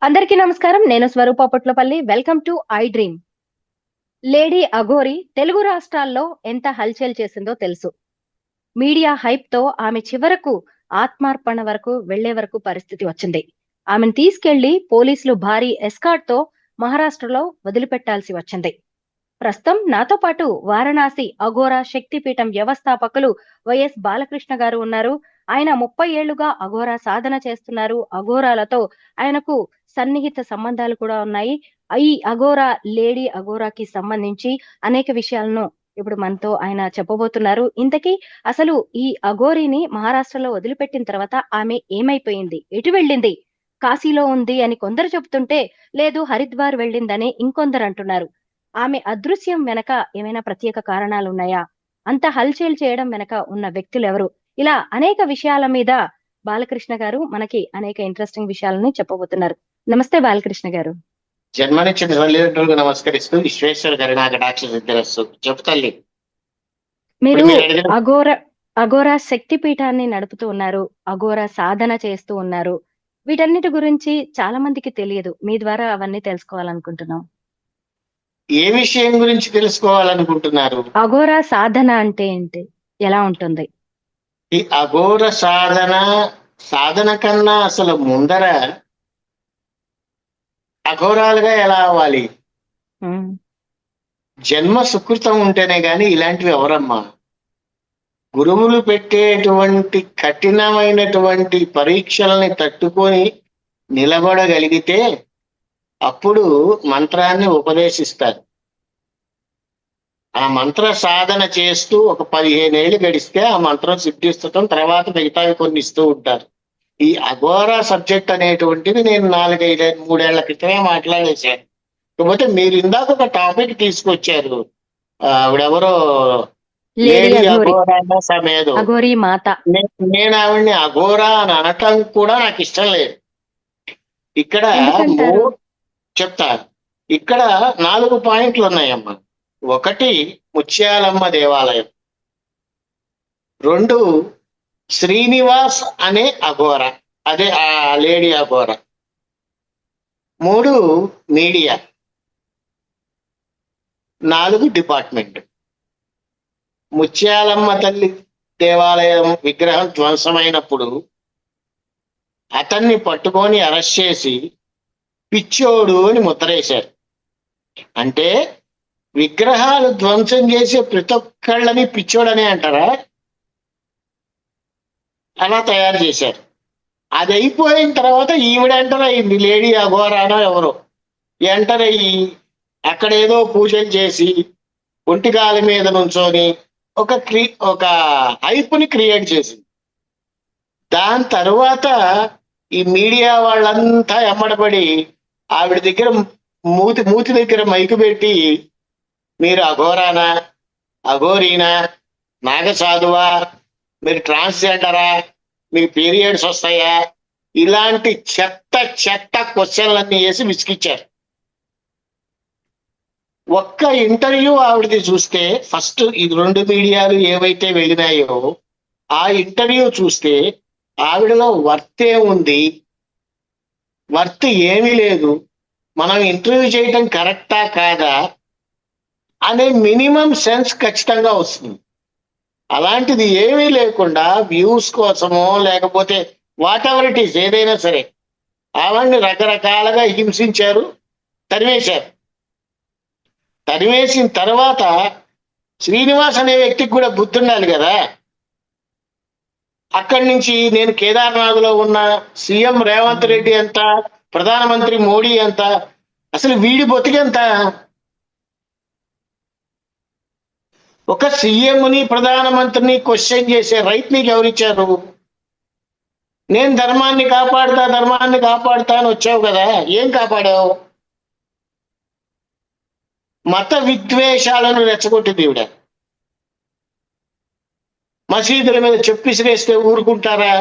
అందరికీ నమస్కారం. నేను Swaroopa Potlapalli. Welcome to I dream. Lady Aghori Telugu రాష్ట్రాల్లో ఎంత హల్చల్ చేసిందో తెలుసు. మీడియా హైప్ తో ఆమె చివరకు ఆత్మార్పణ వరకు వెళ్లే వరకు పరిస్థితి వచ్చింది. ఆమెను తీసుకెళ్లి పోలీసులు భారీ ఎస్కార్ట్ తో మహారాష్ట్రలో వదిలిపెట్టాల్సి వచ్చింది. ప్రస్తుతం నాతో పాటు వారణాసి అఘోరా శక్తిపీఠం వ్యవస్థాపకులు వైఎస్ బాలకృష్ణ గారు ఉన్నారు. ఆయన 30 ఏళ్లుగా అఘోరా సాధన చేస్తున్నారు. అఘోరాలతో ఆయనకు సన్నిహిత సంబంధాలు కూడా ఉన్నాయి. ఈ అఘోరా లేడీ అఘోరాకి సంబంధించి అనేక విషయాలను ఇప్పుడు మనతో ఆయన చెప్పబోతున్నారు. ఇంతకీ అసలు ఈ అఘోరిని మహారాష్ట్రలో వదిలిపెట్టిన తర్వాత ఆమె ఏమైపోయింది? ఎటు వెళ్ళింది? కాశీలో ఉంది అని కొందరు చెబుతుంటే, లేదు హరిద్వార్ వెళ్ళిందని ఇంకొందరు అంటున్నారు. ఆమె అదృశ్యం వెనక ఏమైనా ప్రత్యేక కారణాలున్నాయా? అంత హల్చల్ చేయడం వెనక ఉన్న వ్యక్తులెవరు? ఇలా అనేక విషయాల మీద బాలకృష్ణ గారు మనకి అనేక ఇంట్రెస్టింగ్ విషయాలని చెప్పబోతున్నారు. నమస్తే బాలకృష్ణ గారు. జన్మనిచ్చిన తల్లిదండ్రులకు నమస్కరిస్తూ విశ్వేశ్వర కరుణా కటాక్ష సిద్ధిరస్సు. చెప్పు తల్లి. మీరు మీరు అడిగిన అఘోరా శక్తిపీఠాన్ని నడుపుతూ ఉన్నారు. అఘోరా సాధన చేస్తూ ఉన్నారు. వీటన్నిటి గురించి చాలా మందికి తెలియదు. మీ ద్వారా అవన్నీ తెలుసుకోవాలనుకుంటున్నాం. ఏ విషయం గురించి తెలుసుకోవాలనుకుంటున్నారు? అఘోరా సాధన అంటే ఏంటి? ఎలా ఉంటుంది? ఈ అఘోర సాధన కన్నా అసలు ముందర అఘోరాలుగా ఎలా అవ్వాలి? ఉమ్, జన్మ సుకృతం ఉంటేనే గాని ఇలాంటివి ఎవరమ్మా? గురువులు పెట్టేటువంటి కఠినమైనటువంటి పరీక్షల్ని తట్టుకొని నిలబడగలిగితే అప్పుడు మంత్రాన్ని ఉపదేశిస్తారు. ఆ మంత్ర సాధన చేస్తూ ఒక 15 ఏళ్ళు గడిస్తే ఆ మంత్రం సిద్ధిస్తటం, తర్వాత మిగతావి కొన్ని ఇస్తూ ఉంటారు. ఈ అఘోరా సబ్జెక్ట్ అనేటువంటిది నేను 3 ఏళ్ల క్రితమే మాట్లాడేశాను. కాకపోతే మీరు ఇందాక ఒక టాపిక్ తీసుకొచ్చారు. ఆవిడెవరో లేడీ లేడీ అఘోరి, అఘోరా సమేదో. అఘోరి మాత. నేను ఆవిడ్ని అఘోరా అని అనటం కూడా నాకు ఇష్టం లేదు. ఇక్కడ ఎందుకంటారు? చెప్తా. ఇక్కడ 4 పాయింట్లు ఉన్నాయమ్మా. 1 ముత్యాలమ్మ దేవాలయం, 2 శ్రీనివాస్ అనే అఘోర, అదే ఆ లేడీ అఘోర, 3 మీడియా, 4 డిపార్ట్మెంట్. ముత్యాలమ్మ తల్లి దేవాలయం విగ్రహం ధ్వంసమైనప్పుడు అతన్ని పట్టుకొని అరెస్ట్ చేసి పిచ్చోడు అని ముద్రేశారు. అంటే విగ్రహాలు ధ్వంసం చేసే ప్రతి ఒక్కళ్ళని పిచ్చోడని అంటారా? అలా తయారు చేశారు. అది అయిపోయిన తర్వాత ఈవిడ ఎంటర్ అయింది, లేడీ అఘోరానో ఎవరో ఎంటర్ అయ్యి అక్కడ ఏదో పూజలు చేసి ఒంటికాలి మీద నుంచొని ఒక హైప్ని క్రియేట్ చేసింది. దాని తర్వాత ఈ మీడియా వాళ్ళంతా ఎమ్మడబడి ఆవిడ దగ్గర మూతి దగ్గర మైకు పెట్టి, మీరు అఘోరానా, అఘోరీనా, నాగసాధువా, మీరు ట్రాన్స్జెండరా, మీకు పీరియడ్స్ వస్తాయా, ఇలాంటి చెత్త క్వశ్చన్లన్నీ వేసి విసిగిచ్చారు. ఒక్క ఇంటర్వ్యూ ఆవిడది చూస్తే, ఫస్ట్ ఈ 2 మీడియాలు ఏవైతే వెళ్ళినాయో ఆ ఇంటర్వ్యూ చూస్తే ఆవిడలో వర్తే ఉంది, వర్త్ ఏమీ లేదు, మనం ఇంటర్వ్యూ చేయటం కరెక్టా కాదా అనే మినిమం సెన్స్ ఖచ్చితంగా వస్తుంది. అలాంటిది ఏమీ లేకుండా వ్యూస్ కోసమో లేకపోతే వాట్ ఎవర్ ఇట్ ఈస్, ఏదైనా సరే ఆవిడ్ని రకరకాలుగా హింసించారు, తరివేశారు. తరివేసిన తర్వాత శ్రీనివాస్ అనే వ్యక్తికి కూడా బుద్ధి ఉండాలి కదా. అక్కడి నుంచి నేను కేదార్నాథ్లో ఉన్న సీఎం రేవంత్ రెడ్డి ఎంత, ప్రధానమంత్రి మోడీ ఎంత, అసలు వీడి బతికెంత? ఒక సీఎంని ప్రధానమంత్రిని క్వశ్చన్ చేసే రైట్ నీకు ఎవరిచ్చారు? నేను ధర్మాన్ని కాపాడుతా అని వచ్చావు కదా, ఏం కాపాడావు? మత విద్వేషాలను రెచ్చగొట్టింది ఈవిడ. మసీదుల మీద చెప్పిసిరేస్తే ఊరుకుంటారా?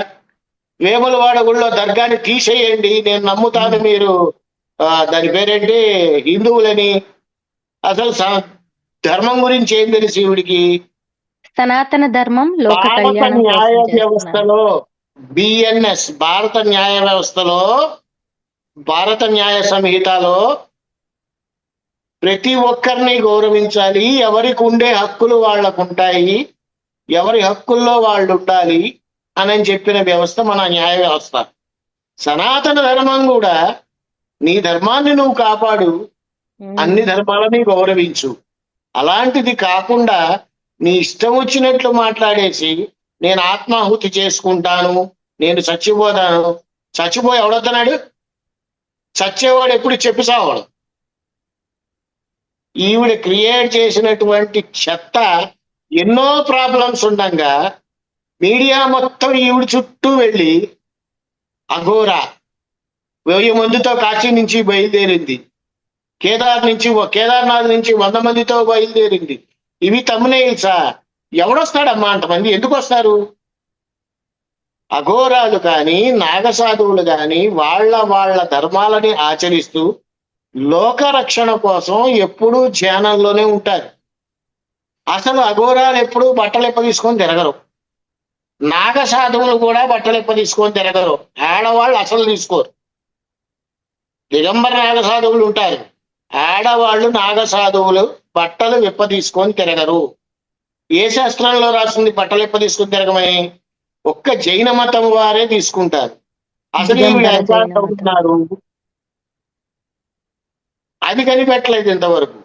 వేములవాడ గుళ్ళో దర్గాని తీసేయండి, నేను నమ్ముతాను, మీరు దాని పేరేంటి హిందువులని. అసలు ధర్మం గురించి ఏం తెలుసు ఈవిడికి? సనాతన ధర్మం లోక భారత కళ్యాణం న్యాయ కోసం చేస్తున్నారు. వ్యవస్థలో, BNS భారత న్యాయ వ్యవస్థలో భారత న్యాయ సంహితలో ప్రతి ఒక్కరిని గౌరవించాలి, ఎవరికి ఉండే హక్కులు వాళ్ళకు ఉంటాయి, ఎవరి హక్కుల్లో వాళ్ళు ఉండాలి అని చెప్పిన వ్యవస్థ మన న్యాయ వ్యవస్థ. సనాతన ధర్మం కూడా నీ ధర్మాన్ని నువ్వు కాపాడు, అన్ని ధర్మాలని గౌరవించు. అలాంటిది కాకుండా నీ ఇష్టం వచ్చినట్లు మాట్లాడేసి నేను ఆత్మాహుతి చేసుకుంటాను, నేను చచ్చిపోతాను. చచ్చిపోయి ఎవడొద్దన్నాడు? చచ్చేవాడు ఎప్పుడు చెప్పి సావాడు. ఈవిడ క్రియేట్ చేసినటువంటి చెత్త ఎన్నో ప్రాబ్లమ్స్ ఉండగా మీడియా మొత్తం ఈవిడ చుట్టూ వెళ్ళి అఘోరా 1000 మందితో కాశీ నుంచి బయలుదేరింది, కేదార్నాథ్ నుంచి 100 మందితో బయలుదేరింది. ఇవి తమ్మునేల్సా? ఎవడొస్తాడమ్మా అంతమంది? ఎందుకు వస్తారు? అఘోరాలు కానీ నాగసాధువులు కానీ వాళ్ళ ధర్మాలని ఆచరిస్తూ లోక రక్షణ కోసం ఎప్పుడూ ధ్యానంలోనే ఉంటారు. అసలు అఘోరాలు ఎప్పుడూ బట్టలెప్ప తీసుకొని తిరగరు, నాగసాధువులు కూడా బట్టలెప్ప తీసుకొని తిరగరు. ఆడవాళ్ళు అసలు తీసుకోరు. దిగంబర నాగసాధువులు ఉంటారు, ఆడవాళ్ళు నాగసాధువులు బట్టలు విప్ప తీసుకొని తిరగరు. ఏ శాస్త్రంలో రాసింది బట్టలు విప్ప తీసుకొని తిరగమని? ఒక్క జైన మతం వారే తీసుకుంటారు. అసలు అవుతున్నారు అది కనిపెట్టలేదు ఇంతవరకు.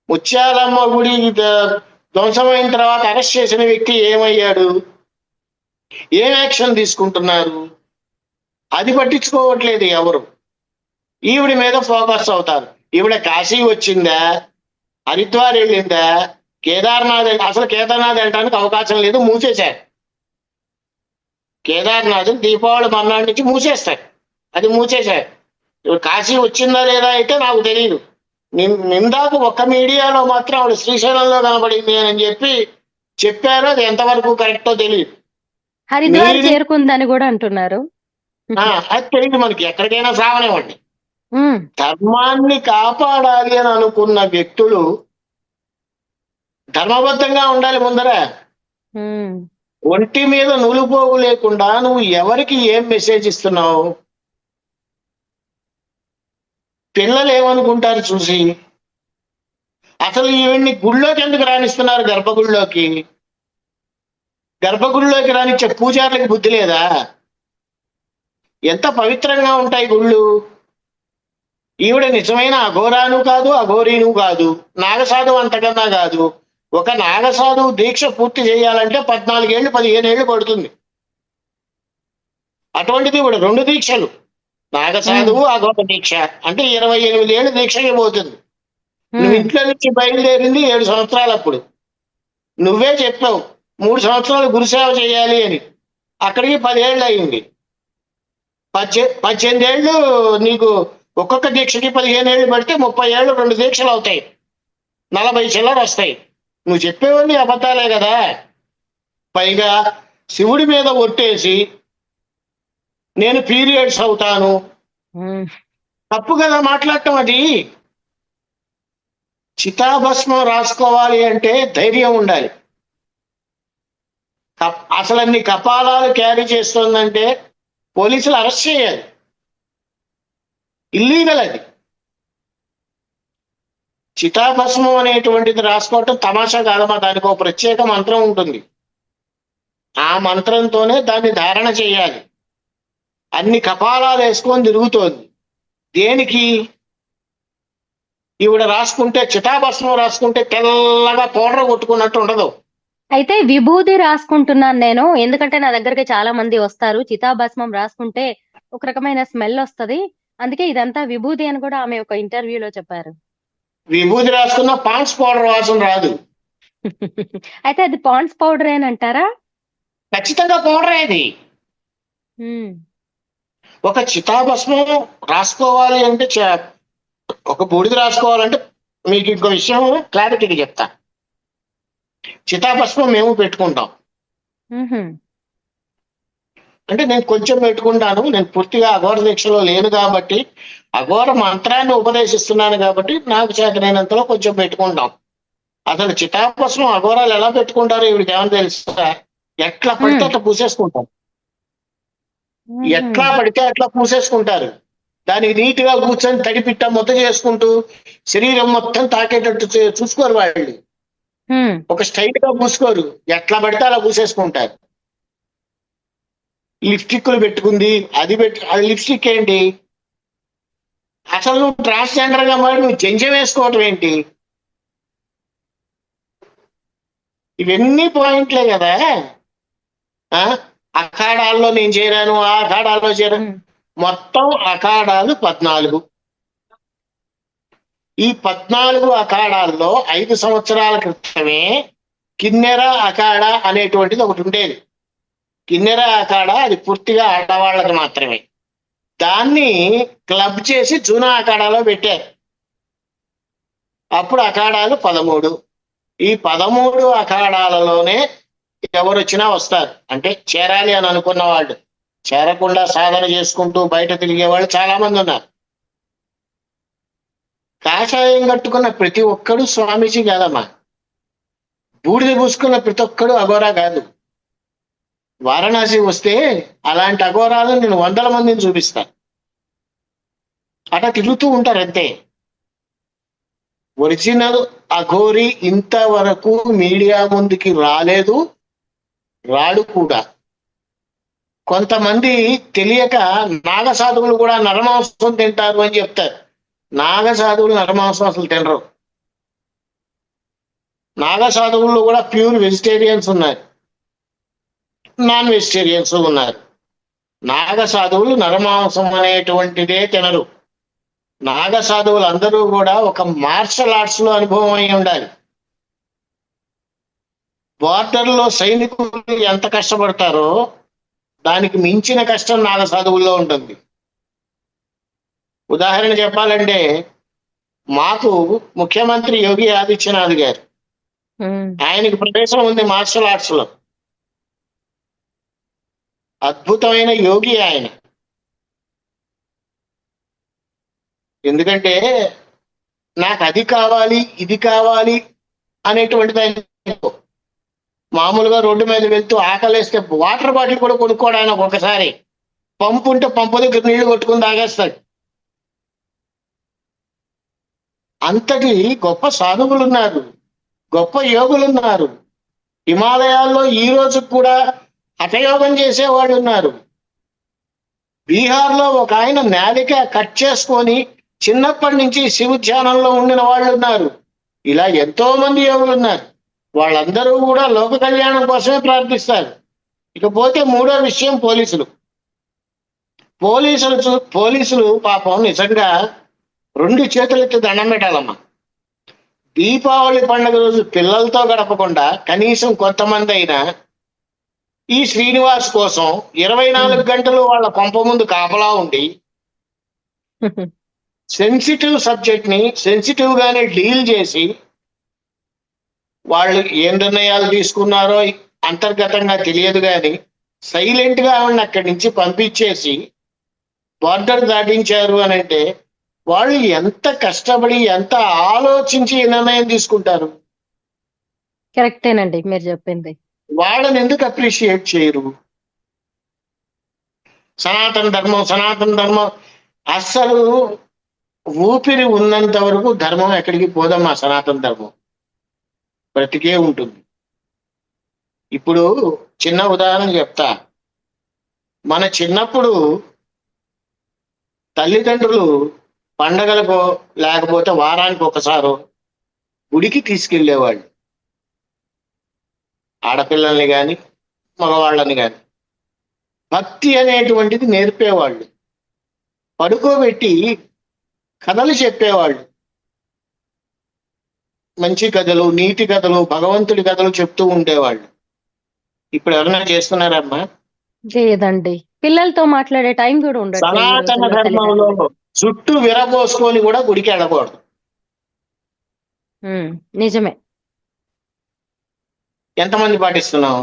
ముత్యాలమ్మ గుడి ధ్వంసమైన తర్వాత అరెస్ట్ చేసిన వ్యక్తి ఏమయ్యాడు, ఏం యాక్షన్ తీసుకుంటున్నారు, అది పట్టించుకోవట్లేదు ఎవరు. ఈవిడ మీద ఫోకస్ అవుతారు. ఈవిడ కాశీ వచ్చిందా, హరిద్వార్ వెళ్ళిందా, కేదార్నాథ్? అసలు కేదార్నాథ్ వెళ్ళడానికి అవకాశం లేదు, మూసేశారు. కేదార్నాథ్ దీపావళి మర్నాడు నుంచి మూసేస్తారు, అది మూసేశారు. ఇప్పుడు కాశీ వచ్చిందా లేదా అయితే నాకు తెలియదు. నిందాక ఒక్క మీడియాలో మాత్రం ఆవిడ శ్రీశైలంలో కనబడింది అని చెప్పారు. అది ఎంతవరకు కరెక్టో తెలియదు. హరిద్వార్ చేరుకుందని కూడా అంటున్నారు. అది తెలియదు మనకి. ఎక్కడికైనా సావనివ్వండి, ధర్మాన్ని కాపాడాలి అని అనుకున్న వ్యక్తులు ధర్మబద్ధంగా ఉండాలి. ముందర ఒంటి మీద నులుపోగు లేకుండా నువ్వు ఎవరికి ఏం మెసేజ్ ఇస్తున్నావు? పిల్లలు ఏమనుకుంటారు చూసి? అసలు ఈవిడ్ని గుళ్ళోకి ఎందుకు రాణిస్తున్నారు? గర్భగుడిలోకి రానిచ్చే పూజారులకి బుద్ధి లేదా? ఎంత పవిత్రంగా ఉంటాయి గుళ్ళు. ఈవిడ నిజమైన అఘోరాను కాదు, అఘోరీను కాదు, నాగసాధు అంతకన్నా కాదు. ఒక నాగసాధు దీక్ష పూర్తి చేయాలంటే 14 ఏళ్ళు 15 ఏళ్ళు పడుతుంది. అటువంటిది ఇప్పుడు 2 దీక్షలు, నాగసాధువు అఘోర దీక్ష అంటే 28 ఏళ్ళు దీక్షకి పోతుంది. నువ్వు ఇంట్లో నుంచి బయలుదేరింది 7 సంవత్సరాలు. అప్పుడు నువ్వే చెప్పావు 3 సంవత్సరాలు గురుసేవ చేయాలి అని. అక్కడికి 10 ఏళ్ళు అయింది. 18 ఏళ్ళు నీకు ఒక్కొక్క దీక్షకి 15 ఏళ్ళు పడితే 30 ఏళ్ళు 2 దీక్షలు అవుతాయి, 40 చిల్లర వస్తాయి. నువ్వు చెప్పేవన్నీ అబద్ధాలే కదా. పైగా శివుడి మీద ఒట్టేసి నేను పీరియడ్స్ అవుతాను, తప్పు కదా మాట్లాడటం. అది చితాభస్మం రాసుకోవాలి అంటే ధైర్యం ఉండాలి. అసలు అన్ని కపాలాలు క్యారీ చేస్తుందంటే పోలీసులు అరెస్ట్ చేయాలి. ఇల్లీగల్ అది. చితాభస్మం అనేటువంటిది రాసుకోవటం తమాషా కాదమ్మా. దానికి ఒక ప్రత్యేక మంత్రం ఉంటుంది. ఆ మంత్రంతోనే దాన్ని ధారణ చేయాలి. అన్ని కపాలాలు వేసుకొని తిరుగుతోంది. దేనికి? ఈవిడ రాసుకుంటే, చితాభస్మం రాసుకుంటే తెల్లగా పౌడర్ కొట్టుకున్నట్టు ఉండదు. అయితే విభూది రాసుకుంటున్నాను నేను, ఎందుకంటే నా దగ్గరికి చాలా మంది వస్తారు. చితాభస్మం రాసుకుంటే ఒక రకమైన స్మెల్ వస్తది, అందుకే ఇదంతా విభూది అని కూడా ఆమె ఒక ఇంటర్వ్యూలో చెప్పారు. విభూది రాసుకున్న పాండ్స్ పౌడర్ వాసన రాదు. అయితే అది పాండ్స్ పౌడర్ అని అంటారా? ఖచ్చితంగా పౌడర్. అది ఒక చితాభస్మం రాసుకోవాలి అంటే, ఒక బూడిద రాసుకోవాలంటే మీకు ఇంకో విషయం క్లారిటీగా చెప్తా. చితాభస్మం మేము పెట్టుకుంటాం. అంటే నేను కొంచెం పెట్టుకుంటాను. నేను పూర్తిగా అఘోర దీక్షలో లేను కాబట్టి, అఘోర మంత్రాన్ని ఉపదేశిస్తున్నాను కాబట్టి నాకు చేతనైనంతలో కొంచెం పెట్టుకుంటాం. అసలు చితాభస్మం అఘోరాలు ఎలా పెట్టుకుంటారో ఇవిడికి ఏమని తెలుసా? ఎట్లా పడితే అట్లా పూసేసుకుంటారు. ఎట్లా పడితే అట్లా పూసేసుకుంటారు. దానికి నీట్ గా కూర్చొని తడిపిట్ట ముద్ద చేసుకుంటూ శరీరం మొత్తం తాకేటట్టు చూసుకోరు వాళ్ళు. ఒక స్టైల్ గా పూసుకోరు, ఎట్లా పడితే అలా పూసేసుకుంటారు. లిప్స్టిక్లు పెట్టుకుంది, అది లిప్స్టిక్ ఏంటి? అసలు నువ్వు ట్రాన్స్జెండర్ గా మరి నువ్వు జంజం వేసుకోవటం ఏంటి? ఇవన్నీ పాయింట్లే కదా. అఖాడాల్లో నేను చేరాను, ఆ అఖాడాల్లో చేరాను. మొత్తం అఖాడాలు 14. ఈ 14 అఖాడాల్లో 5 సంవత్సరాల క్రితమే కిన్నెర అఖాడా అనేటువంటిది ఒకటి ఉండేది. కిన్నెర అఖాడా అది పూర్తిగా ఆడవాళ్ళకి మాత్రమే. దాన్ని క్లబ్ చేసి జూనా అఖాడాలో పెట్టారు. అప్పుడు అఖాడాలు 13. ఈ 13 అఖాడాలలోనే ఎవరు వచ్చినా వస్తారు. అంటే చేరాలి అని అనుకున్న వాళ్ళు, చేరకుండా సాధన చేసుకుంటూ బయట తిరిగే వాళ్ళు చాలా మంది ఉన్నారు. కాషాయం కట్టుకున్న ప్రతి ఒక్కడు స్వామీజీ కాదమ్మా. బూడిద పూసుకున్న ప్రతి ఒక్కడు అఘోరా కాదు. వారణాసి వస్తే అలాంటి అఘోరాలు నేను 100 మందిని చూపిస్తాను. అట్లా తిరుగుతూ ఉంటారు అంతే. ఒరిజినల్ అఘోరి ఇంతవరకు మీడియా ముందుకి రాలేదు, రాడు కూడా. కొంతమంది తెలియక నాగసాధువులు కూడా నరమాంసం తింటారు అని చెప్తారు. నాగసాధువులు నరమాంసం అసలు తినరు. నాగసాధువులు కూడా ప్యూర్ వెజిటేరియన్స్ ఉన్నారు, నాన్ వెజిటేరియన్స్ ఉన్నారు. నాగసాధువులు నరమాంసం అనేటువంటిదే తినరు. నాగసాధువులు అందరూ కూడా ఒక మార్షల్ ఆర్ట్స్ లో అనుభవం అయి ఉండాలి. బార్డర్లో సైనికులు ఎంత కష్టపడతారో దానికి మించిన కష్టం నాగసాధువుల్లో ఉంటుంది. ఉదాహరణ చెప్పాలంటే, మాకు ముఖ్యమంత్రి యోగి ఆదిత్యనాథ్ గారు, ఆయనకు ప్రవేశం ఉంది మార్షల్ ఆర్ట్స్ లో. అద్భుతమైన యోగి ఆయన. ఎందుకంటే నాకు అది కావాలి ఇది కావాలి అనేటువంటిది ఆయన. మామూలుగా రోడ్డు మీద వెళ్తూ ఆకలేస్తే వాటర్ బాటిల్ కూడా కొనుక్కోవడానికి ఒకసారి పంపు ఉంటే పంపు దగ్గర నీళ్లు కొట్టుకుని తాగేస్తాడు. అంతటి గొప్ప సాధువులు ఉన్నారు, గొప్ప యోగులు ఉన్నారు. హిమాలయాల్లో ఈ రోజు కూడా హఠయోగం చేసేవాళ్ళు ఉన్నారు. బీహార్లో ఒక ఆయన నాలిక కట్ చేసుకొని చిన్నప్పటి నుంచి శివ ధ్యానంలో ఉండిన వాళ్ళు ఉన్నారు. ఇలా ఎంతో మంది యోగులు ఉన్నారు. వాళ్ళందరూ కూడా లోక కళ్యాణం కోసమే ప్రార్థిస్తారు. ఇకపోతే మూడో విషయం పోలీసులు పాపం నిజంగా 2 చేతులెత్తి దండం పెట్టాలమ్మా. దీపావళి పండుగ రోజు పిల్లలతో గడపకుండా కనీసం కొంతమంది అయినా ఈ శ్రీనివాస్ కోసం 24 గంటలు వాళ్ళ కొంప ముందు కాపలా ఉండి సెన్సిటివ్ సబ్జెక్ట్ ని సెన్సిటివ్ గానే డీల్ చేసి, వాళ్ళు ఏం నిర్ణయాలు తీసుకున్నారో అంతర్గతంగా తెలియదు కానీ సైలెంట్ గా ఆవిడని అక్కడి నుంచి పంపించేసి బార్డర్ దాటించారు అని అంటే వాళ్ళు ఎంత కష్టపడి ఎంత ఆలోచించి నిర్ణయం తీసుకుంటారు. కరెక్టేనండి మీరు చెప్పింది. వాళ్ళని ఎందుకు అప్రిషియేట్ చేయరు? సనాతన ధర్మం అస్సలు ఊపిరి ఉన్నంత వరకు ధర్మం ఎక్కడికి పోదమ్మా. సనాతన ధర్మం బ్రతికే ఉంటుంది. ఇప్పుడు చిన్న ఉదాహరణ చెప్తా. మన చిన్నప్పుడు తల్లిదండ్రులు పండగలకు లేకపోతే వారానికి ఒకసారి గుడికి తీసుకెళ్లేవాళ్ళు. ఆడపిల్లల్ని కానీ మగవాళ్ళని కానీ భక్తి అనేటువంటిది నేర్పేవాళ్ళు. పడుకోబెట్టి కథలు చెప్పేవాళ్ళు. మంచి కథలు, నీతి కథలు, భగవంతుడి కథలు చెప్తూ ఉండేవాళ్ళు. ఇప్పుడు ఎవరైనా చేస్తున్నారమ్మా? లేదండి. పిల్లలతో మాట్లాడే టైం కూడా ఉండదు. సనాతన ధర్మంలో చుట్టూ విరబోసుకొని కూడా గుడికి వెళ్ళకూడదు. నిజమే. ఎంతమంది పాటిస్తున్నాం?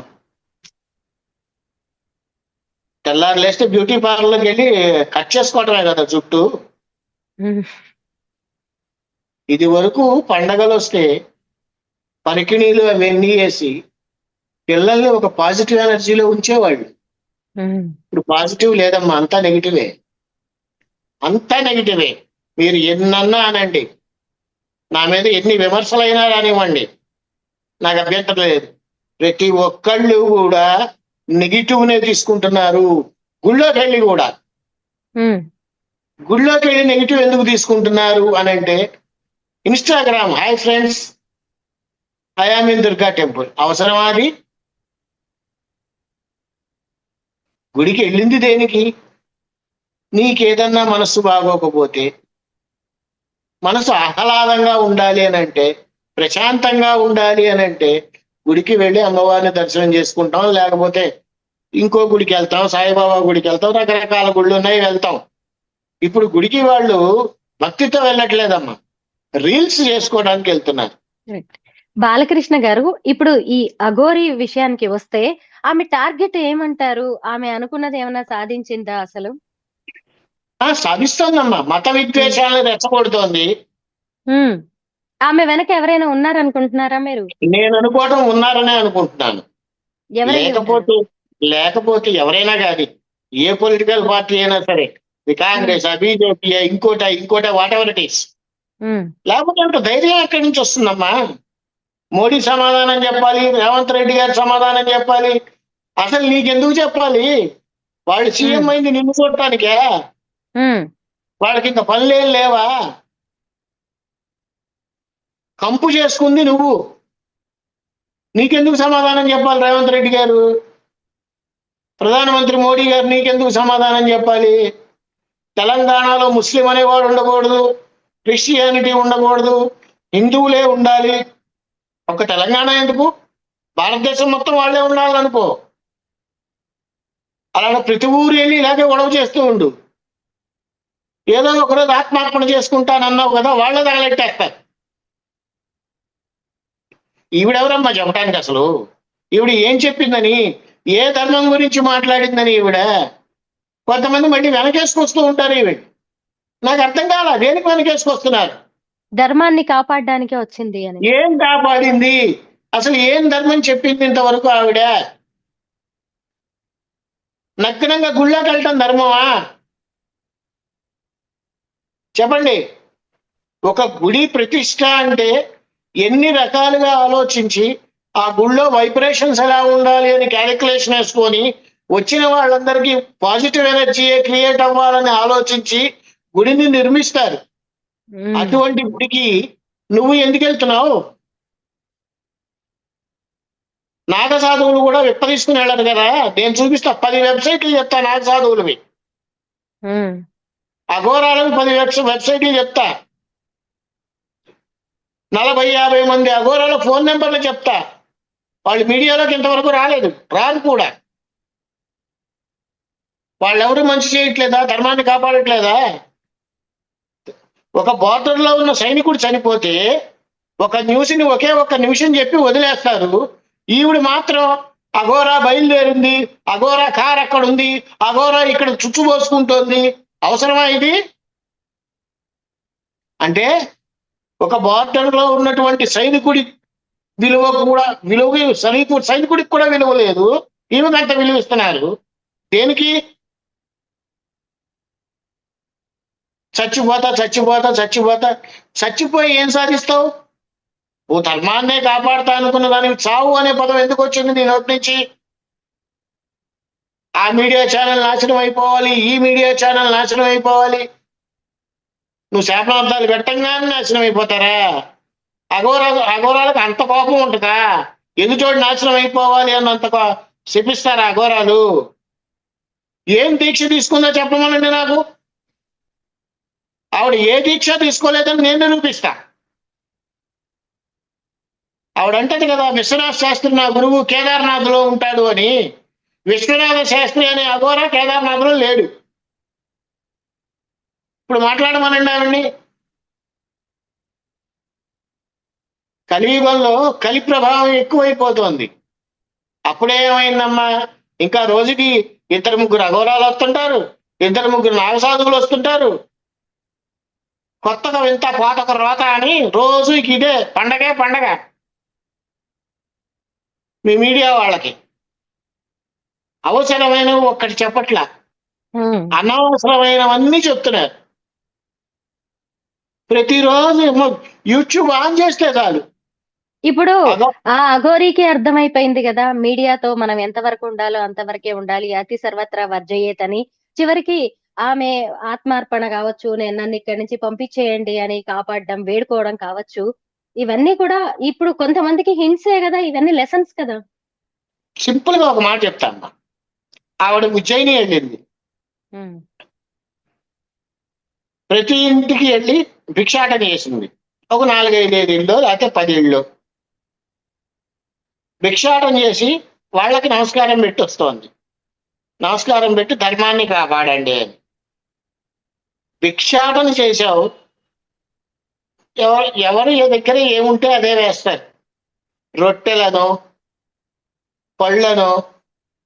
తెల్లారు లేస్తే బ్యూటీ పార్లర్కి వెళ్ళి కట్ చేసుకోవటమే కదా జుట్టు. ఇది వరకు పండగలు వస్తే పరికిణీలు అవన్నీ వేసి పిల్లల్ని ఒక పాజిటివ్ ఎనర్జీలో ఉంచేవాళ్ళు. ఇప్పుడు పాజిటివ్ లేదమ్మా, అంతా నెగిటివే. అంతా నెగిటివే. మీరు ఎన్నన్నా అనండి, నా మీద ఎన్ని విమర్శలైనా రానివ్వండి, నాకు అభ్యంతరం లేదు. ప్రతి ఒక్కళ్ళు కూడా నెగిటివ్నే తీసుకుంటున్నారు. గుళ్ళోకి వెళ్ళి కూడా ఉమ్, గుళ్ళోకి వెళ్ళి నెగిటివ్ ఎందుకు తీసుకుంటున్నారు అని అంటే, Instagram hi friends I am in Durga temple. అవసరమా అది? గుడికి వెళ్ళింది దేనికి? నీకేదన్నా మనస్సు బాగోకపోతే, మనసు ఆహ్లాదంగా ఉండాలి అని అంటే, ప్రశాంతంగా ఉండాలి అని అంటే గుడికి వెళ్ళి అమ్మవారిని దర్శనం చేసుకుంటాం, లేకపోతే ఇంకో గుడికి వెళ్తాం, సాయిబాబా గుడికి వెళ్తాం, రకరకాల గుళ్ళు ఉన్నాయి వెళ్తాం. ఇప్పుడు గుడికి వాళ్ళు భక్తితో వెళ్ళట్లేదమ్మా, రీల్స్ చేసుకోవడానికి వెళ్తున్నారు. రైట్. బాలకృష్ణ గారు, ఇప్పుడు ఈ అఘోరి విషయానికి వస్తే ఆమె టార్గెట్ ఏమంటారు? ఆమె అనుకున్నది ఏమైనా సాధించిందా అసలు? సాధిస్తోందమ్మా, మత విద్వేషాలను రెచ్చగొడుతోంది. ఉమ్, ఆమె వెనక ఎవరైనా ఉన్నారనుకుంటున్నారా మీరు? నేను అనుకోవటం ఉన్నారనే అనుకుంటున్నాను. ఎవరై ఉంటారు? లేకపోతే లేకపోతే ఎవరైనా కానీ, ఏ పొలిటికల్ పార్టీ అయినా సరే, ఇది కాంగ్రెస్, బీజేపీ, ఇంకోట what ever it, is, లేకపోతే అంత ధైర్యం ఎక్కడి నుంచి వస్తుందమ్మా? మోడీ సమాధానం చెప్పాలి, రేవంత్ రెడ్డి గారు సమాధానం చెప్పాలి. అసలు నీకెందుకు చెప్పాలి? వాళ్ళు సీఎం అయింది నిన్ను చూడటానికే. ఉమ్, వాళ్ళకి ఇంకా పనులేం లేవా? కంపు చేసుకుంది నువ్వు, నీకెందుకు సమాధానం చెప్పాలి రేవంత్ రెడ్డి గారు? ప్రధానమంత్రి మోడీ గారు నీకెందుకు సమాధానం చెప్పాలి? తెలంగాణలో ముస్లిం అనేవాడు ఉండకూడదు, క్రిస్టియానిటీ ఉండకూడదు, హిందువులే ఉండాలి. ఒక తెలంగాణ ఎందుకు, భారతదేశం మొత్తం వాళ్ళే ఉండాలనుకో. అలాగే ప్రతి ఊరు వెళ్ళి ఇలాగే గొడవ చేస్తూ ఉండు. ఏదో ఒకరోజు ఆత్మార్పణ చేసుకుంటానన్నావు కదా, వాళ్ళే తగలెట్టేస్తారు. ఈవిడెవరమ్మా చెప్పడానికి అసలు? ఈవిడ ఏం చెప్పిందని, ఏ ధర్మం గురించి మాట్లాడిందని ఈవిడ? కొంతమంది మళ్ళీ వెనకేసుకొస్తూ ఉంటారు. ఈవిడ నాకు అర్థం కాల, దేనికి వెనకేసుకొస్తున్నారు? ధర్మాన్ని కాపాడడానికే వచ్చింది అని. ఏం కాపాడింది అసలు? ఏం ధర్మం చెప్పింది ఇంతవరకు ఆవిడ? నగ్నంగా గుళ్ళోకి వెళ్ళటం ధర్మమా? చెప్పండి. ఒక గుడి ప్రతిష్ట అంటే ఎన్ని రకాలుగా ఆలోచించి, ఆ గుళ్ళో వైబ్రేషన్స్ ఎలా ఉండాలి అని క్యాలిక్యులేషన్ వేసుకొని, వచ్చిన వాళ్ళందరికీ పాజిటివ్ ఎనర్జీ క్రియేట్ అవ్వాలని ఆలోచించి గుడిని నిర్మిస్తారు. ఉమ్, అటువంటి గుడికి నువ్వు ఎందుకు వెళ్తున్నావు? నాగ సాధువులు కూడా విప్పదీసుకుని వెళ్ళరు కదా. నేను చూపిస్తా, 10 వెబ్సైట్లు చెప్తా నాగ సాధువులవి, ఉమ్, అఘోరాలకు 10 వెబ్సైట్లు చెప్తా, 40-50 మంది అఘోరాల ఫోన్ నెంబర్లు చెప్తా. వాళ్ళు మీడియాలోకి ఇంతవరకు రాలేదు, రారు కూడా. వాళ్ళెవరు మంచి చేయట్లేదా? ధర్మాన్ని కాపాడట్లేదా? ఒక border లో ఉన్న సైనికుడు చనిపోతే ఒక న్యూస్ని ఒకే ఒక్క నిమిషం చెప్పి వదిలేస్తారు. ఈవిడ మాత్రం అఘోరా బయలుదేరింది, అఘోరా కార్ అక్కడ ఉంది, అఘోరా ఇక్కడ చుచ్చుపోసుకుంటోంది. అవసరమా ఇది? అంటే ఒక border లో ఉన్నటువంటి సైనికుడి విలువ కూడా, సైనికుడికి కూడా విలువ లేదు, ఈమెకు అంత విలువ ఇస్తున్నారు. దేనికి? చచ్చిపోయి ఏం సాధిస్తావు? ఓ ధర్మాన్నే కాపాడుతా అనుకున్న దానికి చావు అనే పదం ఎందుకు వచ్చింది నీ నోటి నుంచి? ఆ మీడియా ఛానల్ నాశనం అయిపోవాలి, ఈ మీడియా ఛానల్ నాశనం అయిపోవాలి. నువ్వు శాపనార్థాలు పెట్టంగానే నాశనం అయిపోతారా? అఘోరాలకు అంత కోపం ఉంటుందా? ఎదుటోడు నాశనం అయిపోవాలి అన్నంత శపిస్తారా అఘోరాలు? ఏం దీక్ష తీసుకుందో చెప్పమనండి నాకు. ఆవిడ ఏ దీక్ష తీసుకోలేదని నేను నిరూపిస్తా. ఆవిడంటది కదా, విశ్వనాథ శాస్త్రి నా గురువు కేదార్నాథ్లో ఉంటాడు అని. విశ్వనాథ శాస్త్రి అనే అఘోరా కేదార్నాథ్లో లేడు. ఇప్పుడు మాట్లాడమనండి ఆవిడ్ని. కలియుగంలో కలి ప్రభావం ఎక్కువైపోతోంది. అప్పుడే ఏమైందమ్మా, ఇంకా రోజుకి 2-3 అఘోరాలు వస్తుంటారు, 2-3 నాగసాధువులు వస్తుంటారు. కొత్తగా వింత పాతక రోత అని రోజు ఇదే పండగ మీ మీడియా వాళ్ళకి. అవసరమైనవి ఒక్కటి చెప్పట్లా, ఉమ్, అనవసరమైనవన్నీ చెప్తున్నారు. ప్రతిరోజు ఏమో యూట్యూబ్ ఆన్ చేస్తే చాలు. ఇప్పుడు అగో ఆ అఘోరీకి అర్థమైపోయింది కదా, మీడియాతో మనం ఎంతవరకు ఉండాలో అంతవరకే ఉండాలి, అతి సర్వత్రా వర్జయేతని. చివరికి ఆమె ఆత్మార్పణ కావచ్చు, నేను నన్ను ఇక్కడి నుంచి పంపించేయండి అని కాపాడడం, వేడుకోవడం కావచ్చు, ఇవన్నీ కూడా ఇప్పుడు కొంతమందికి హింసే కదా, ఇవన్నీ లెసన్స్ కదా. సింపుల్ గా ఒక మాట చెప్తాను. ఆవిడ ఉజ్జయిని వెళ్ళింది. ఉమ్, ప్రతి ఇంటికి వెళ్ళి భిక్షాటన చేసింది. ఒక 4-5 ఇళ్ళు లేకపోతే 10 ఇళ్ళు భిక్షాటన చేసి వాళ్ళకి నమస్కారం పెట్టి వస్తోంది. నమస్కారం పెట్టి ధర్మాన్ని కాపాడండి అని. భిక్షాటన చేశావు, ఎవరి దగ్గర ఏముంటే అదే వేస్తారు. రొట్టెలను, పళ్ళను,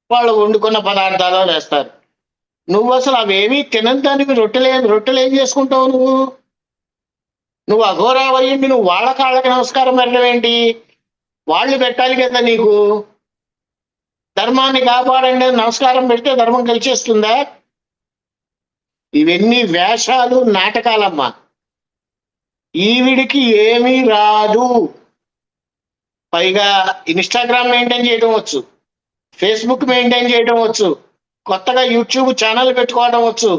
వాళ్ళు వండుకున్న పదార్థాలు వేస్తారు. నువ్వు అసలు అవేమీ తినదానికి రొట్టెలు ఏం చేసుకుంటావు? నువ్వు అఘోరావయ్యండి, నువ్వు వాళ్ళ కాళ్ళకి నమస్కారం పెట్టడం ఏంటి? వాళ్ళు పెట్టాలి కదా నీకు. ధర్మాన్ని కాపాడండి అని నమస్కారం పెడితే ధర్మం కలిసేస్తుందా? ఇవన్నీ వేషాలు, నాటకాలమ్మా. ఈవిడికి ఏమీ రాదు. పైగా ఇన్స్టాగ్రామ్ మెయింటైన్ చేయడం వచ్చు, ఫేస్బుక్ మెయింటైన్ చేయడం వచ్చు, కొత్తగా యూట్యూబ్ ఛానల్ పెట్టుకోవడం వచ్చు.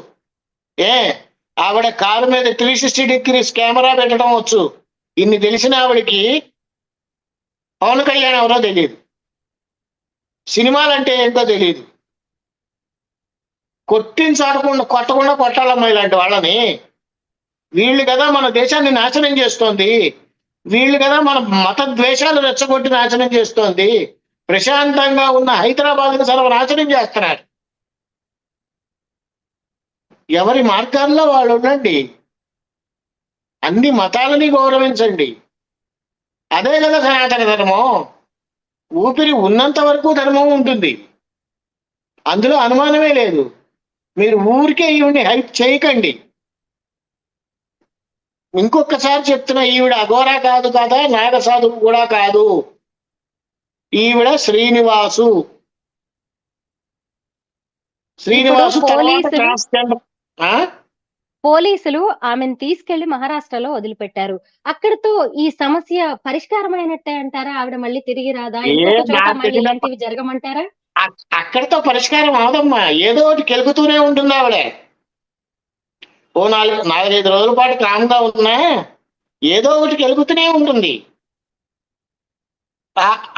ఆవిడ కారు మీద 360 డిగ్రీస్ కెమెరా పెట్టడం వచ్చు. ఇన్ని తెలిసిన ఆవిడకి పవన్ కళ్యాణ్ ఎవరో తెలియదు, సినిమాలంటే ఏంటో తెలియదు. కొట్టకుండా కొట్టాలమ్మా ఇలాంటి వాళ్ళని. వీళ్ళు కదా మన దేశాన్ని నాశనం చేస్తోంది. వీళ్ళు కదా మన మత ద్వేషాలు రెచ్చగొట్టి నాశనం చేస్తోంది. ప్రశాంతంగా ఉన్న హైదరాబాద్ని సర్వనాశనం చేస్తున్నారు. ఎవరి మార్గాల్లో వాళ్ళు ఉండండి, అన్ని మతాలని గౌరవించండి. అదే కదా సనాతన ధర్మం. ఊపిరి ఉన్నంత వరకు ధర్మం ఉంటుంది, అందులో అనుమానమే లేదు. మీరు ఊరికే ఈవిడ్ని హైప్ చేయకండి. ఇంకొకసారి చెప్తున్నా, ఈవిడ అఘోరా కాదు కదా, నాగసాధువు కూడా కాదు. ఈవిడ శ్రీనివాసు తర్వాత ట్రాన్స్జెండర్. పోలీసులు ఆమెను తీసుకెళ్లి మహారాష్ట్రలో వదిలిపెట్టారు. అక్కడితో ఈ సమస్య పరిష్కారమైనట్టే అంటారా? ఆవిడ మళ్ళీ తిరిగి రాదా? ఇంకొక చోట మళ్ళీ ఇలాంటివి జరగమంటారా? అక్కడితో పరిష్కారం అవదమ్మా. ఏదో ఒకటి కెలుకుతూనే ఉంటుంది ఆవిడ. ఓ 4-5 రోజుల పాటు కామ్గా ఉన్నా ఏదో ఒకటి కెలుకుతూనే ఉంటుంది.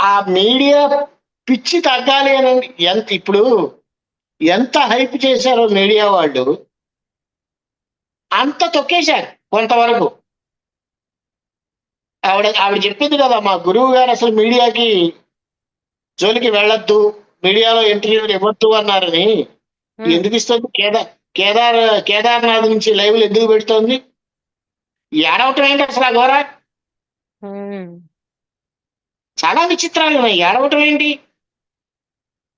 ఆ మీడియా పిచ్చి తగ్గాలి అని ఇప్పుడు ఎంత హైప్ చేశారో మీడియా వాళ్ళు, అంత తొక్కేశారు కొంతవరకు. ఆవిడ చెప్పింది కదా, మా గురువు గారు అసలు మీడియాకి జోలికి వెళ్ళొద్దు, మీడియాలో ఇంటర్వ్యూలు ఇవ్వద్దు అన్నారని. ఎందుకు ఇస్తుంది? కేదార్నాథ్ నుంచి లైవ్లు ఎందుకు పెడుతోంది? ఏడవటం ఏంటి అసలు ఆ ఘోర? చాలా విచిత్రాలు ఉన్నాయి. ఏడవటం ఏంటి?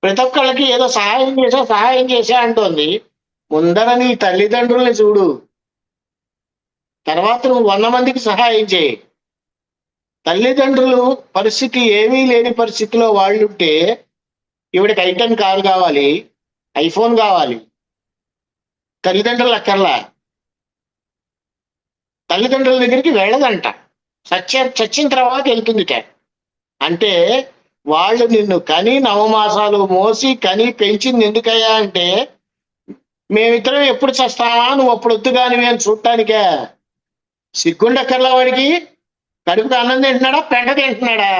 ప్రతి ఒక్కళ్ళకి ఏదో సహాయం చేసా అంటోంది. ముందర నీ తల్లిదండ్రుల్ని చూడు, తర్వాత నువ్వు 100 మందికి సహాయం చేయి. తల్లిదండ్రులు పరిస్థితి ఏమీ లేని పరిస్థితిలో వాళ్ళుంటే ఈవిడకి ఐటెన్ కారు కావాలి, ఐఫోన్ కావాలి. తల్లిదండ్రులు అక్కర్లా. తల్లిదండ్రుల దగ్గరికి వెళ్ళదంట, చచ్చిన తర్వాత వెళ్తుందిట. అంటే వాళ్ళు నిన్ను కని 9 మాసాలు మోసి కని పెంచింది ఎందుకయ్యా అంటే, మేమిద్దరం ఎప్పుడు చస్తామా, నువ్వు అప్పుడు వద్దుగానివి అని చూడటానికే. సిగ్గుండక్కర్లా వాడికి? కడుపుకి అన్నం తింటున్నాడా, పెంట తింటున్నాడా?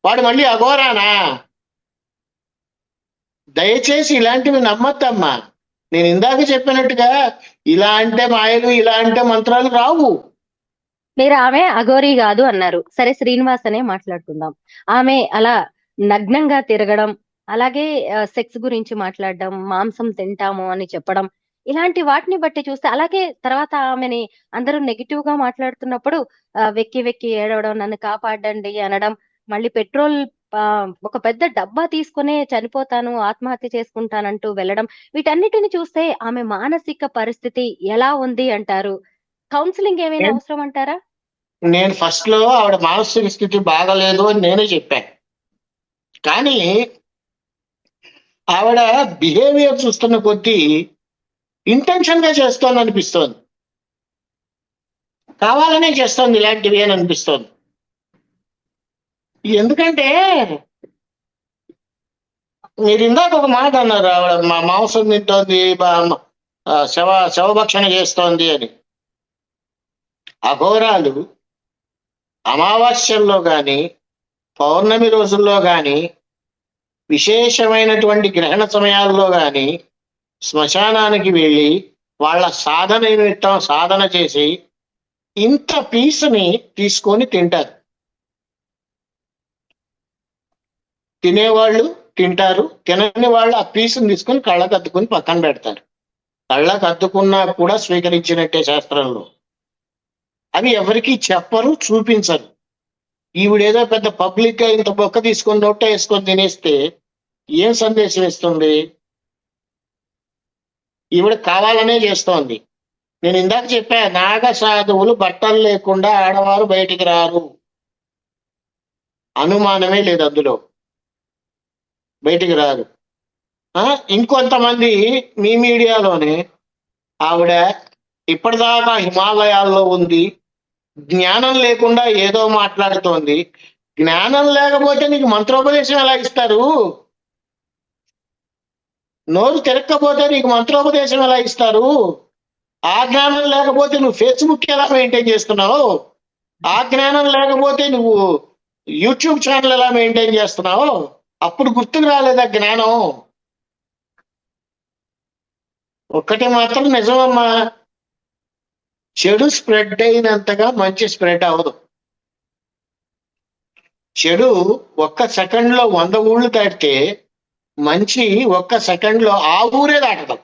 వాడు మళ్ళీ అఘోరానా? దయచేసి ఇలాంటివి నమ్మద్దమ్మా. నేను ఇందాక చెప్పినట్టుగా ఇలా అంటే మాయలు, ఇలా అంటే మంత్రాలు రావు. మీరు ఆమె అఘోరీ కాదు అన్నారు. సరే, శ్రీనివాస్ అనే మాట్లాడుకుందాం. ఆమె అలా నగ్నంగా తిరగడం, అలాగే సెక్స్ గురించి మాట్లాడడం, మాంసం తింటాము అని చెప్పడం, ఇలాంటి వాటిని బట్టి చూస్తే, అలాగే తర్వాత ఆమెని అందరూ నెగిటివ్ గా మాట్లాడుతున్నప్పుడు వెక్కి వెక్కి ఏడవడం, నన్ను కాపాడండి అనడం, మళ్ళీ పెట్రోల్ ఒక పెద్ద డబ్బా తీసుకునే చనిపోతాను, ఆత్మహత్య చేసుకుంటానంటూ వెళ్ళడం, వీటన్నిటిని చూస్తే ఆమె మానసిక పరిస్థితి ఎలా ఉంది అంటారు? కౌన్సిలింగ్ ఏమైనా అవసరం అంటారా? నేను ఫస్ట్ లో ఆవిడ మానసిక స్థితి బాగలేదు అని నేనే చెప్పాను. కానీ ఆవిడ బిహేవియర్ చూస్తున్న కొద్దీ ఇంటెన్షన్ గా చేస్తోంది అనిపిస్తోంది. కావాలనే చేస్తోంది ఇలాంటివి అని అనిపిస్తోంది. ఎందుకంటే మీరు ఇందాక ఒక మాట అన్నారు, ఆవిడ మా మాంసం తింటోంది, శవభక్షణ చేస్తోంది అని. అఘోరాలు అమావాస్యల్లో గాని పౌర్ణమి రోజుల్లో గాని విశేషమైనటువంటి గ్రహణ సమయాల్లో గాని శ్మశానానికి వెళ్ళి వాళ్ళ సాధన నిమిత్తం సాధన చేసి ఇంత పీస్ని తీసుకొని తింటారు. తినేవాళ్ళు తింటారు, తినని వాళ్ళు ఆ పీసుని తీసుకొని కళ్ళకు అద్దుకొని పక్కన పెడతారు. కళ్ళకు అద్దుకున్నా కూడా స్వీకరించినట్టే శాస్త్రంలో. అవి ఎవరికి చెప్పరు, చూపించరు. ఈవిడేదో పెద్ద పబ్లిక్ గా ఇంత బొక్క తీసుకొని నోట వేసుకొని తినేస్తే ఏం సందేశం ఇస్తుంది? ఈవిడ కావాలనే చేస్తోంది. నేను ఇందాక చెప్పా, నాగ సాధువులు బట్టలు లేకుండా ఆడవారు బయటికి రారు, అనుమానమే లేదు అందులో, బయటికి రారు. ఇంకొంతమంది మీ మీడియాలోనే ఆవిడ ఇప్పటిదాకా హిమాలయాల్లో ఉంది, జ్ఞానం లేకుండా ఏదో మాట్లాడుతోంది. జ్ఞానం లేకపోతే నీకు మంత్రోపదేశం ఎలా ఇస్తారు? నోరు తిరగకపోతే నీకు మంత్రోపదేశం ఎలా ఇస్తారు? ఆ జ్ఞానం లేకపోతే నువ్వు ఫేస్బుక్ ఎలా మెయింటైన్ చేస్తున్నావు? ఆ జ్ఞానం లేకపోతే నువ్వు యూట్యూబ్ ఛానల్ ఎలా మెయింటైన్ చేస్తున్నావు? అప్పుడు గుర్తుకు రాలేదా జ్ఞానం? ఒక్కటి మాత్రం నిజమమ్మా, చెడు స్ప్రెడ్ అయినంతగా మంచి స్ప్రెడ్ అవ్వదు. చెడు ఒక్క సెకండ్ లో 100 ఊళ్ళు దాటితే మంచి ఒక్క సెకండ్ లో ఆ ఊరే దాటదు.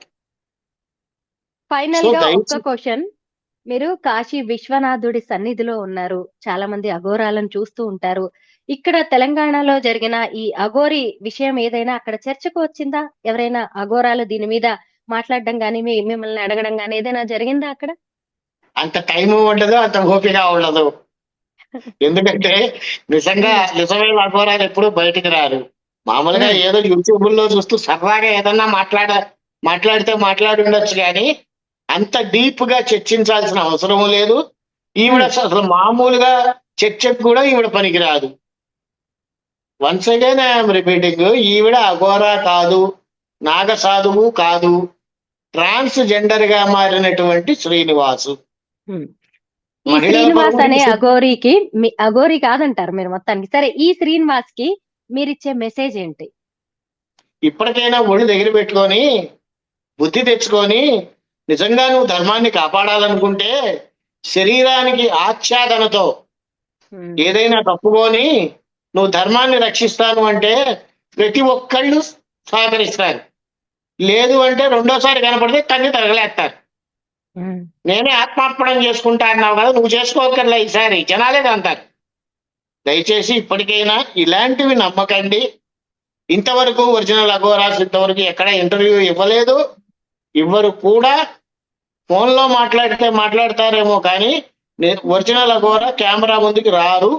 ఫైనల్ గా ఒక్క క్వశ్చన్, మీరు కాశీ విశ్వనాథుడి సన్నిధిలో ఉన్నారు, చాలా మంది అఘోరాలను చూస్తూ ఉంటారు. ఇక్కడ తెలంగాణలో జరిగిన ఈ అఘోరి విషయం ఏదైనా అక్కడ చర్చకు వచ్చిందా? ఎవరైనా అఘోరాలు దీని మీద మాట్లాడడం గానీ మిమ్మల్ని అడగడం గానీ ఏదైనా జరిగిందా అక్కడ? అంత టైం ఉండదు, అంత ఓపిక ఉండదు. ఎందుకంటే నిజమైన అఘోరాలు ఎప్పుడు బయటికి రారు. మామూలుగా ఏదో యూట్యూబ్ లో చూస్తూ సరదాగా ఏదన్నా మాట్లాడితే మాట్లాడి ఉండొచ్చు, కానీ అంత డీప్ గా చర్చించాల్సిన అవసరం లేదు. ఈవిడ అసలు మామూలుగా చర్చకు కూడా ఈవిడ పనికిరాదు. వన్స్ అగైన్ ఐఎమ్ రిపీటింగ్, ఈవిడ అఘోరా కాదు, నాగ సాధువు కాదు, ట్రాన్స్ జెండర్ గా మారినటువంటి శ్రీనివాసు. ఈ శ్రీనివాస్ అనే అఘోరి కాదంటారు మీరు మొత్తానికి. సరే, ఈ శ్రీనివాస్ కి మీరిచ్చే మెసేజ్ ఏంటి? ఇప్పటికైనా ఒళ్ళు దగ్గర పెట్టుకొని బుద్ధి తెచ్చుకొని నిజంగా నువ్వు ధర్మాన్ని కాపాడాలనుకుంటే శరీరానికి ఆచ్ఛాదనతో ఏదైనా తప్పుకొని నువ్వు ధర్మాన్ని రక్షిస్తాను అంటే ప్రతి ఒక్కళ్ళు సహకరిస్తారు. లేదు అంటే రెండోసారి కనపడితే తన్ని తరగలేస్తారు. నేనే ఆత్మార్పణం చేసుకుంటా అన్నావు కదా, నువ్వు చేసుకోకర్లే ఈసారి, జనాలే అంటారు. దయచేసి ఇప్పటికైనా ఇలాంటివి నమ్మకండి. ఇంతవరకు ఒరిజినల్ అఘోరాస్ ఇంతవరకు ఎక్కడ ఇంటర్వ్యూ ఇవ్వలేదు, ఇవ్వరు కూడా. ఫోన్లో మాట్లాడితే మాట్లాడతారేమో కానీ ఒరిజినల్ అఘోరా కెమెరా ముందుకు రారు.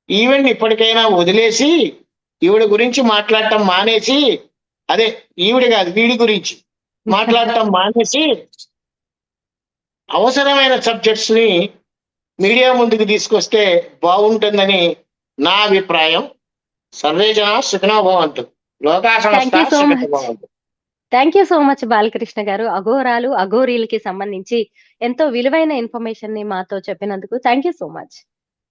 ఈవెంట్ ఇప్పటికైనా వదిలేసి ఈవిడ గురించి మాట్లాడటం మానేసి, అదే ఈవిడ కాదు వీడి గురించి మాట్లాడటం మానేసి అవసరమైన సబ్జెక్ట్స్ ని మీడియా ముందుకు తీసుకొస్తే బాగుంటుందని నా అభిప్రాయం. సర్వే జనా సుఖినో భవంతు. లోకా సమస్తా సుఖినో భవంతు. Thank you so much Balakrishna గారు. అఘోరాలు అఘోరీలకి సంబంధించి ఎంతో విలువైన ఇన్ఫర్మేషన్ ని మాతో చెప్పినందుకు థ్యాంక్ యూ సో మచ్.